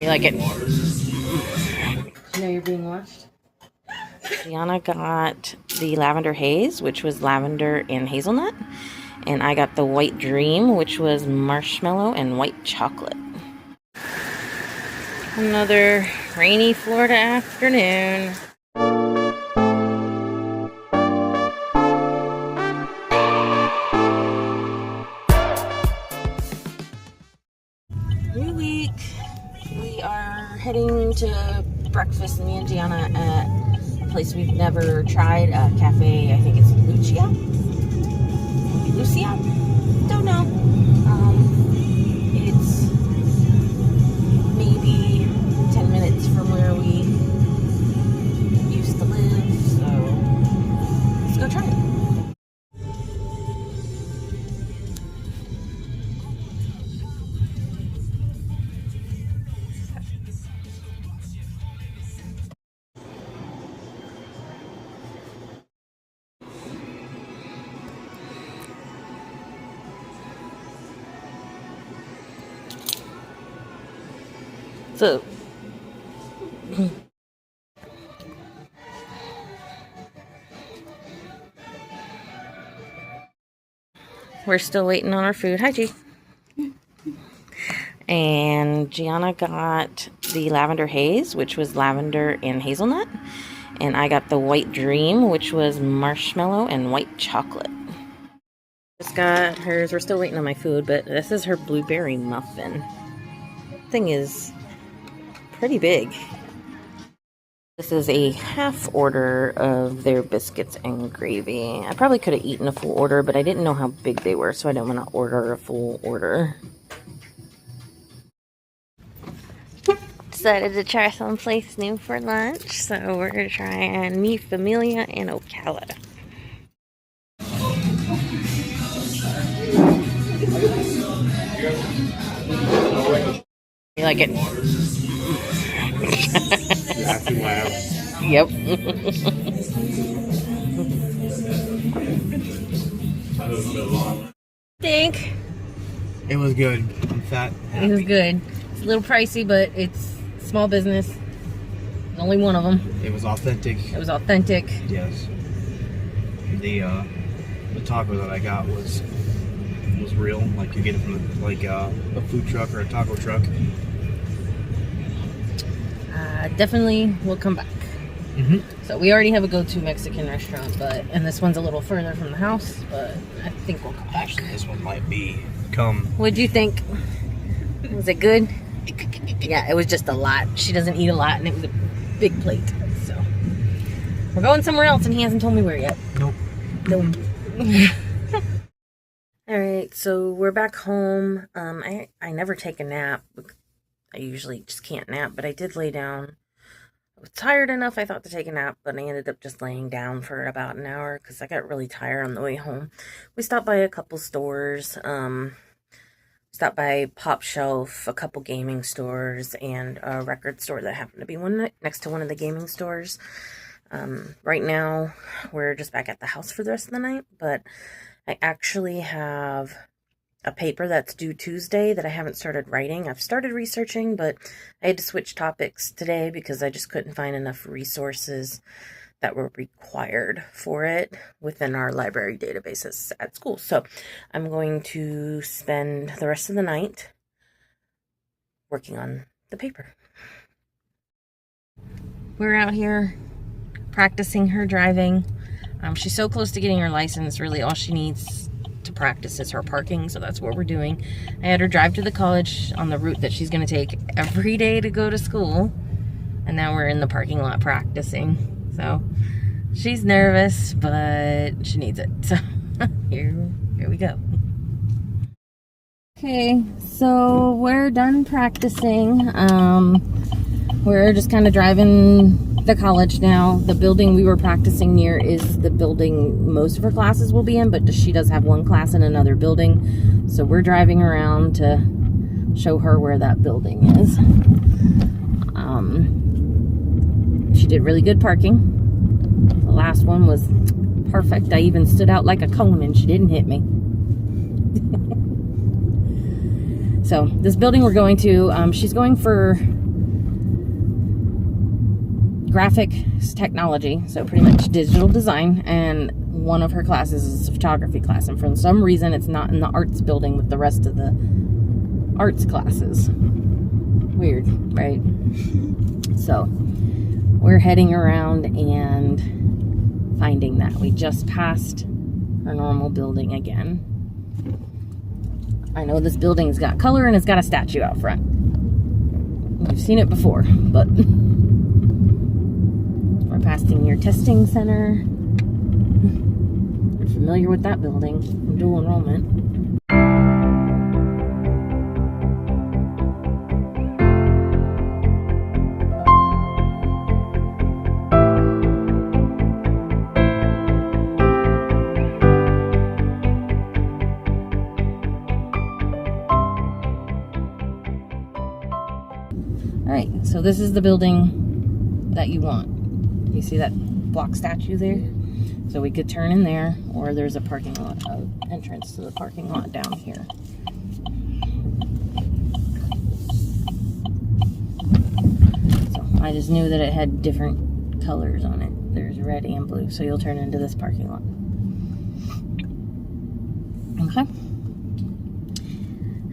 You like it? You know you're being watched? Gianna got the lavender haze, which was lavender and hazelnut. And I got the white dream, which was marshmallow and white chocolate. Another rainy Florida afternoon. New week. We are heading to breakfast, me and Gianna, at a place we've never tried, a cafe. I think it's Lucia? Don't know. It's maybe 10 minutes from where we used to live, so let's go try it. So, we're still waiting on our food. Hi, G. And Gianna got the lavender haze, which was lavender and hazelnut. And I got the white dream, which was marshmallow and white chocolate. Just got hers. We're still waiting on my food, but this is her blueberry muffin. Thing is pretty big. This is a half order of their biscuits and gravy. I probably could have eaten a full order, but I didn't know how big they were, so I didn't want to order a full order. Decided to try someplace new for lunch, so we're going to try Mi Familia in Ocala. You like it? Yep. Think it was good. I'm fat. Happy. It was good. It's a little pricey, but it's small business. Only one of them. It was authentic. It was authentic. Yes. The taco that I got was real. Like you get it from a food truck or a taco truck. Definitely will come back. Mm-hmm. So we already have a go-to Mexican restaurant, and this one's a little further from the house, but I think we'll come back. Actually, this one might come. What'd you think? Was it good? Yeah, it was just a lot. She doesn't eat a lot, and it was a big plate. So we're going somewhere else, and he hasn't told me where yet. Nope. All right, so we're back home. I never take a nap. I usually just can't nap, but I did lay down. I was tired enough, I thought, to take a nap, but I ended up just laying down for about an hour because I got really tired on the way home. We stopped by a couple stores. Stopped by Pop Shelf, a couple gaming stores, and a record store that happened to be one next to one of the gaming stores. Right now, we're just back at the house for the rest of the night, but I actually have a paper that's due Tuesday that I haven't started writing. I've started researching, but I had to switch topics today because I just couldn't find enough resources that were required for it within our library databases at school. So I'm going to spend the rest of the night working on the paper. We're out here practicing her driving. She's so close to getting her license. Really all she needs to practice is her parking, so that's what we're doing. I had her drive to the college on the route that she's going to take every day to go to school, and now we're in the parking lot practicing. So she's nervous, but she needs it. So here we go. Okay, so we're done practicing. We're just kind of driving the college now. The building we were practicing near is the building most of her classes will be in, but she does have one class in another building. So we're driving around to show her where that building is. She did really good parking. The last one was perfect. I even stood out like a cone and she didn't hit me. So this building we're going to, she's going for graphics technology, so pretty much digital design, and one of her classes is a photography class, and for some reason it's not in the arts building with the rest of the arts classes. Weird, right? So we're heading around and finding that. We just passed our normal building again. I know this building's got color and it's got a statue out front. We've seen it before, but we're passing your testing center. We're familiar with that building, dual enrollment. Alright, so this is the building that you want. You see that block statue there? So we could turn in there, or there's a parking lot, entrance to the parking lot down here. So I just knew that it had different colors on it. There's red and blue, so you'll turn into this parking lot. Okay.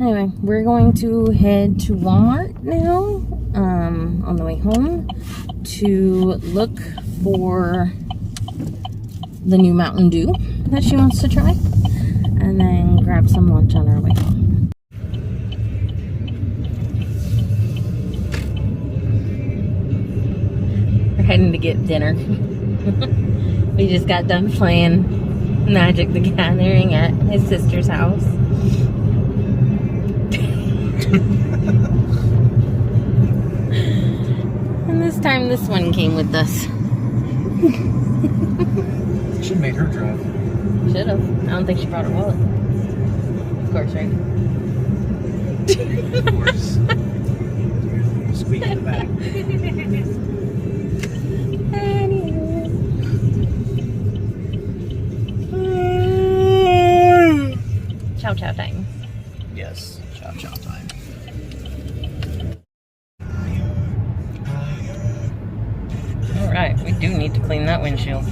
Anyway, we're going to head to Walmart now, on the way home, to look for the new Mountain Dew that she wants to try, and then grab some lunch on our way home. We're heading to get dinner. We just got done playing Magic the Gathering at his sister's house. And this time this one came with us. Should have made her drive. Should have. I don't think she brought her wallet. Of course, right? Of course. Squeak in the back. Chow chow time. Yes, chow chow time. Alright, we do need to clean that windshield.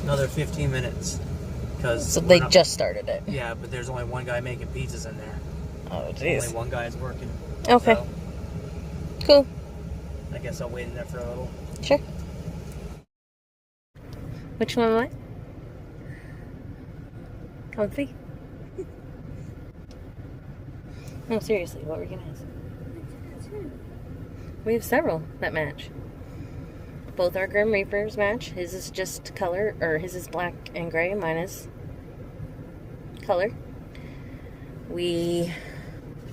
Another 15 minutes. So they just started it. Yeah, but there's only one guy making pizzas in there. Oh, jeez. Only one guy is working. Okay. So Cool. I guess I'll wait in there for a little. Sure. Which one am I? Comfy? No, seriously, what were you gonna ask? We have several that match. Both our Grim Reapers match. His is just color, or his is black and gray, and mine is color. We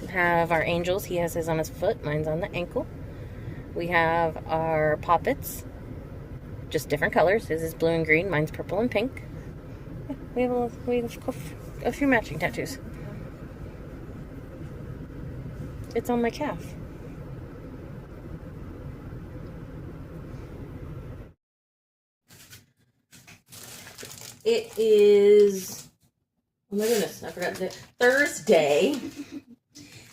have our angels. He has his on his foot, mine's on the ankle. We have our poppets, just different colors. His is blue and green, mine's purple and pink. Yeah, we have a few matching tattoos. It's on my calf. It is, oh my goodness, I forgot the Thursday.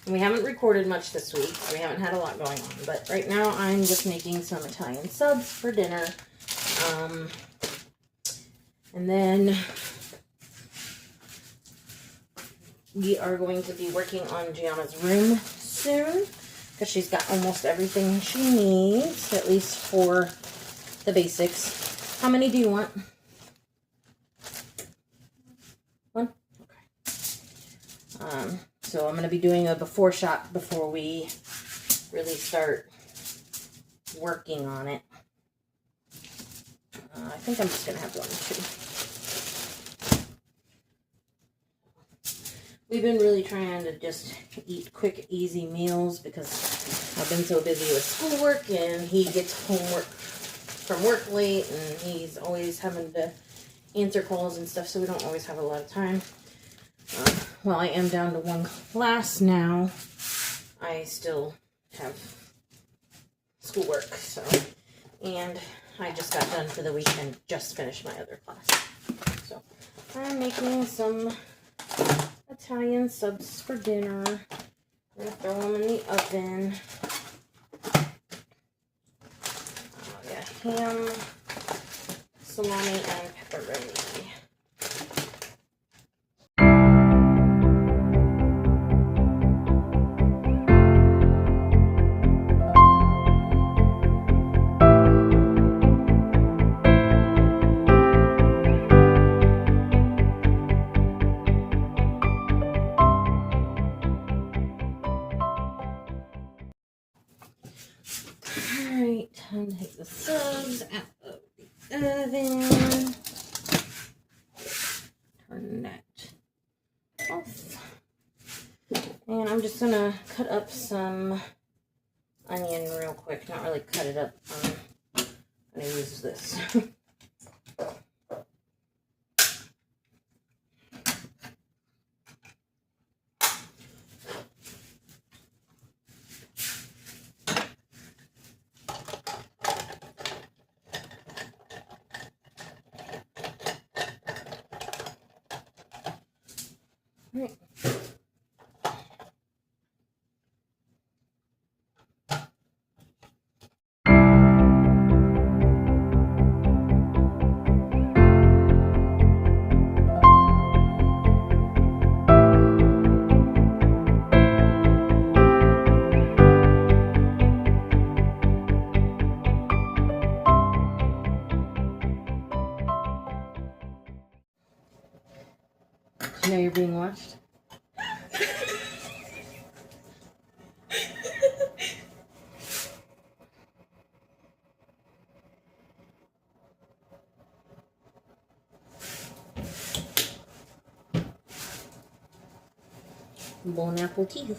And we haven't recorded much this week, so we haven't had a lot going on. But right now I'm just making some Italian subs for dinner. And then we are going to be working on Gianna's room soon, because she's got almost everything she needs, at least for the basics. How many do you want? One? Okay. So I'm going to be doing a before shot before we really start working on it. I think I'm just going to have one or two. We've been really trying to just eat quick, easy meals because I've been so busy with schoolwork, and he gets homework from work late, and he's always having to answer calls and stuff, so we don't always have a lot of time. Well, I am down to one class now. I still have schoolwork, so, and I just got done for the week and just finished my other class. So I'm making some Italian subs for dinner. I'm gonna throw them in the oven. Ham, salami, and pepperoni. Alright, time to take the subs out of the oven. Turn that off. And I'm just gonna cut up some onion real quick. Not really cut it up. I'm gonna use this. Right. You know you're being watched? Bon appetit.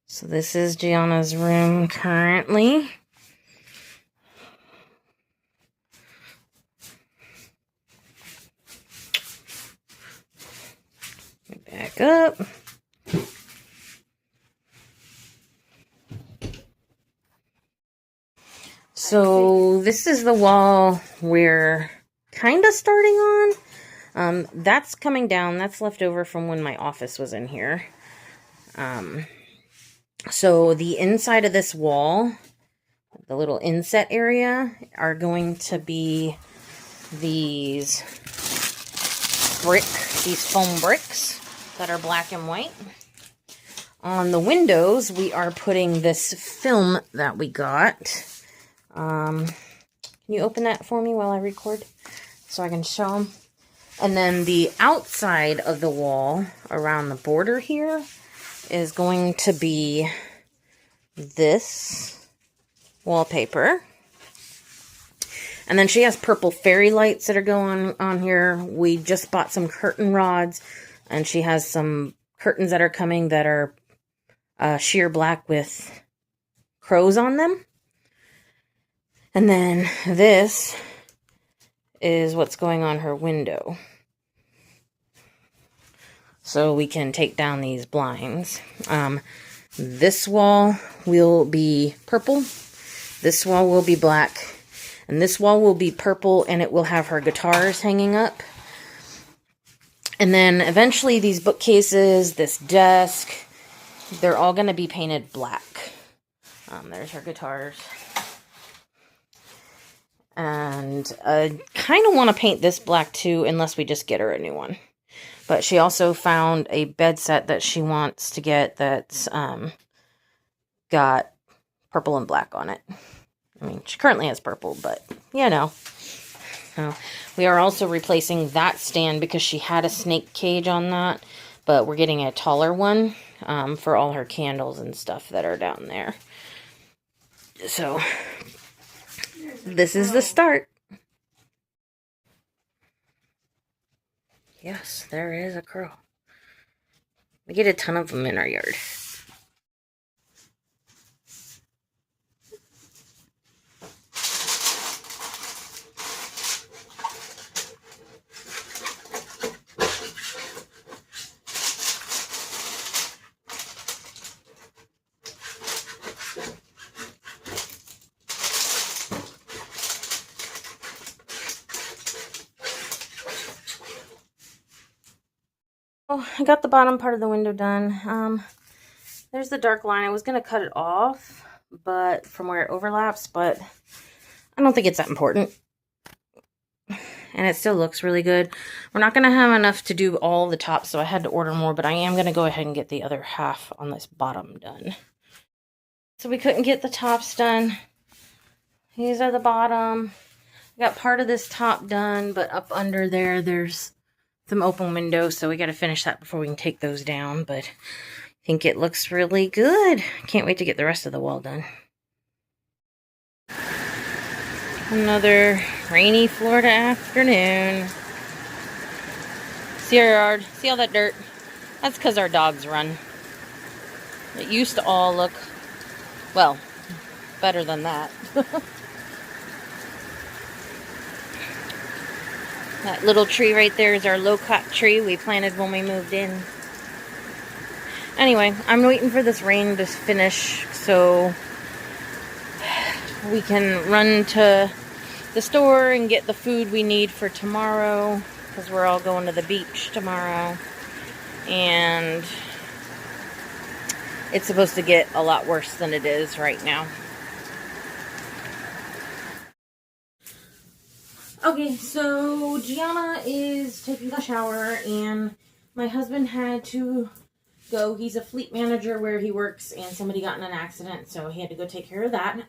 So this is Gianna's room currently. Back up. So this is the wall we're kind of starting on. That's coming down. That's left over from when my office was in here. So the inside of this wall, the little inset area, are going to be these foam bricks that are black and white. On the windows, we are putting this film that we got. Can you open that for me while I record so I can show them? And then the outside of the wall around the border here is going to be this wallpaper. And then she has purple fairy lights that are going on here. We just bought some curtain rods, and she has some curtains that are coming that are sheer black with crows on them. And then this is what's going on her window. So we can take down these blinds. This wall will be purple. This wall will be black. And this wall will be purple, and it will have her guitars hanging up. And then eventually these bookcases, this desk, they're all going to be painted black. There's her guitars. And I kind of want to paint this black too, unless we just get her a new one. But she also found a bed set that she wants to get that's got purple and black on it. I mean, she currently has purple, but you know. So we are also replacing that stand because she had a snake cage on that. But we're getting a taller one for all her candles and stuff that are down there. So this is the start. Yes, there is a crow. We get a ton of them in our yard. Oh, I got the bottom part of the window done. There's the dark line. I was going to cut it off, but from where it overlaps, but I don't think it's that important. And it still looks really good. We're not going to have enough to do all the tops, so I had to order more, but I am going to go ahead and get the other half on this bottom done. So we couldn't get the tops done. These are the bottom. I got part of this top done, but up under there, there's some open windows, so we got to finish that before we can take those down, but I think it looks really good. Can't wait to get the rest of the wall done. Another rainy Florida afternoon. See our yard? See all that dirt? That's because our dogs run. It used to all look, well, better than that. That little tree right there is our low-cut tree we planted when we moved in. Anyway, I'm waiting for this rain to finish so we can run to the store and get the food we need for tomorrow, because we're all going to the beach tomorrow. And it's supposed to get a lot worse than it is right now. Okay, so Gianna is taking a shower, and my husband had to go. He's a fleet manager where he works, and somebody got in an accident, so he had to go take care of that.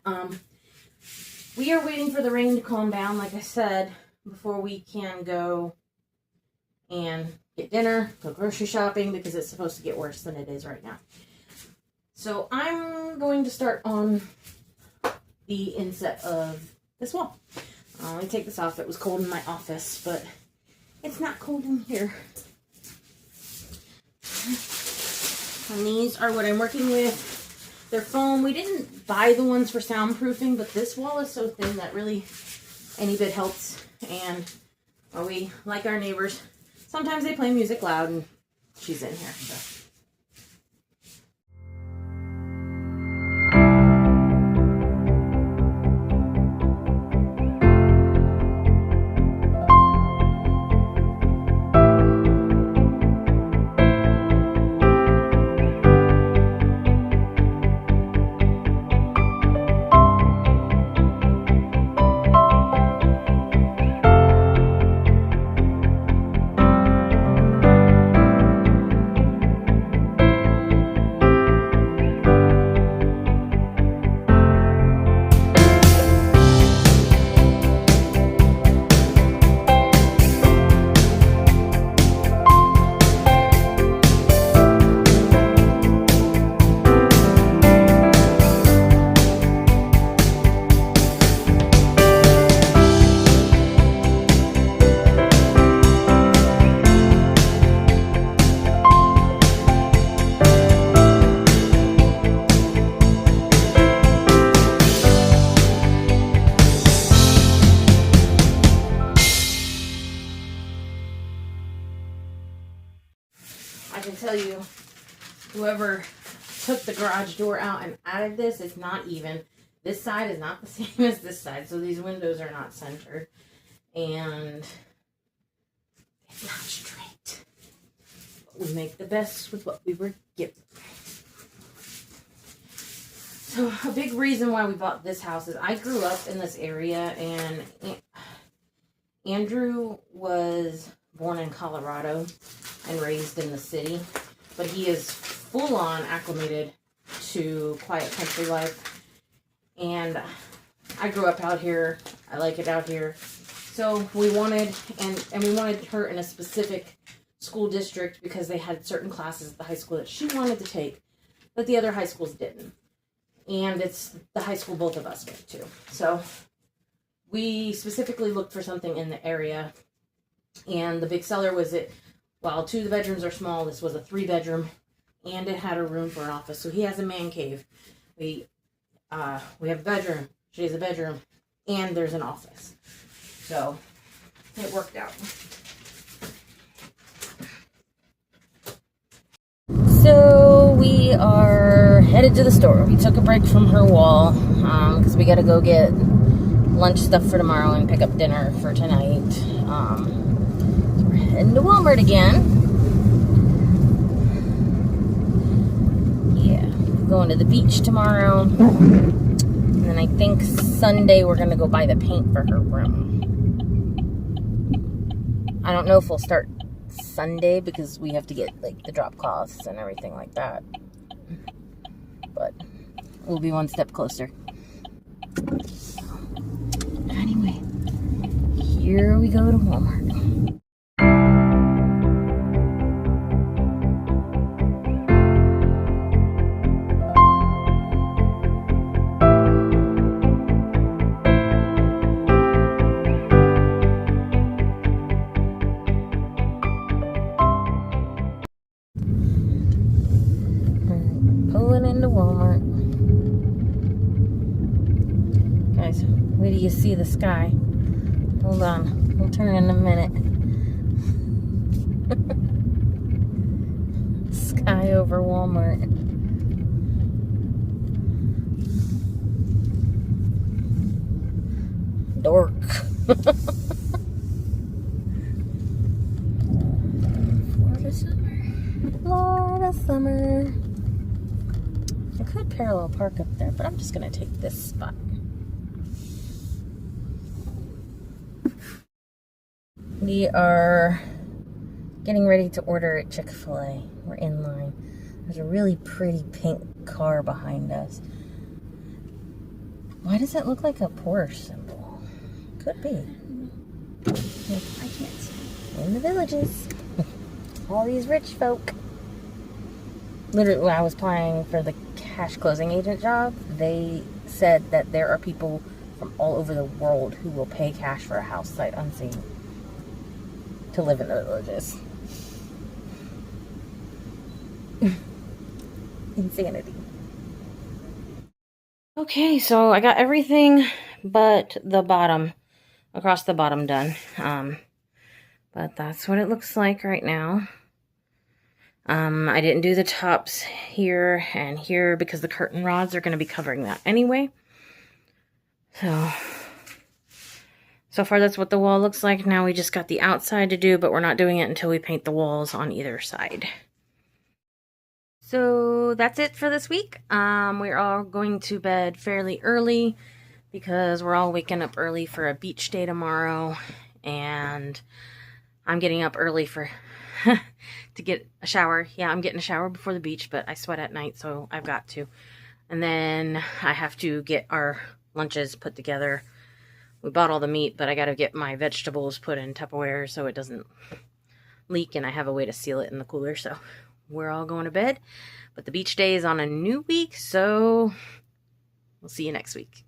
We are waiting for the rain to calm down, like I said, before we can go and get dinner, go grocery shopping, because it's supposed to get worse than it is right now. So I'm going to start on the inset of this wall. Let me take this off. It was cold in my office, but it's not cold in here. And these are what I'm working with. They're foam. We didn't buy the ones for soundproofing, but this wall is so thin that really any bit helps. And we, like our neighbors, sometimes they play music loud, and she's in here. So. I can tell you, whoever took the garage door out and added this, it's not even. This side is not the same as this side, so these windows are not centered. And it's not straight. But we make the best with what we were given. So a big reason why we bought this house is I grew up in this area, and Andrew was born in Colorado and raised in the city, but he is full-on acclimated to quiet country life. And I grew up out here. I like it out here. So we wanted, and we wanted her in a specific school district because they had certain classes at the high school that she wanted to take, but the other high schools didn't. And it's the high school both of us went to. So we specifically looked for something in the area. And the big seller was it, while 2 of the bedrooms are small, this was a 3-bedroom, and it had a room for an office. So he has a man cave. We have a bedroom, she has a bedroom, and there's an office. So it worked out. So we are headed to the store. We took a break from her wall because we got to go get lunch stuff for tomorrow and pick up dinner for tonight. We're heading to Walmart again. going to the beach tomorrow. And then I think Sunday we're going to go buy the paint for her room. I don't know if we'll start Sunday because we have to get like the drop cloths and everything like that. But we'll be one step closer. Anyway, here we go to Walmart. Pulling into Walmart. Guys, wait till you see the sky. Hold on, we'll turn in a minute. Sky over Walmart. Dork. Florida summer. Florida summer. I could parallel park up there, but I'm just gonna take this spot. We are getting ready to order at Chick-fil-A. We're in line. There's a really pretty pink car behind us. Why does that look like a Porsche symbol? Could be. I can't see. In the villages. All these rich folk. Literally, when I was applying for the cash closing agent job, they said that there are people from all over the world who will pay cash for a house sight unseen to live in the villages. Insanity. Okay, so I got everything but the bottom, across the bottom done. But that's what it looks like right now. I didn't do the tops here and here because the curtain rods are going to be covering that anyway. So far that's what the wall looks like. Now we just got the outside to do, but we're not doing it until we paint the walls on either side. So that's it for this week. We're all going to bed fairly early because we're all waking up early for a beach day tomorrow. And I'm getting up early for to get a shower. Yeah, I'm getting a shower before the beach, but I sweat at night, so I've got to. And then I have to get our lunches put together. We bought all the meat, but I got to get my vegetables put in Tupperware so it doesn't leak, and I have a way to seal it in the cooler. So we're all going to bed. But the beach day is on a new week, so we'll see you next week.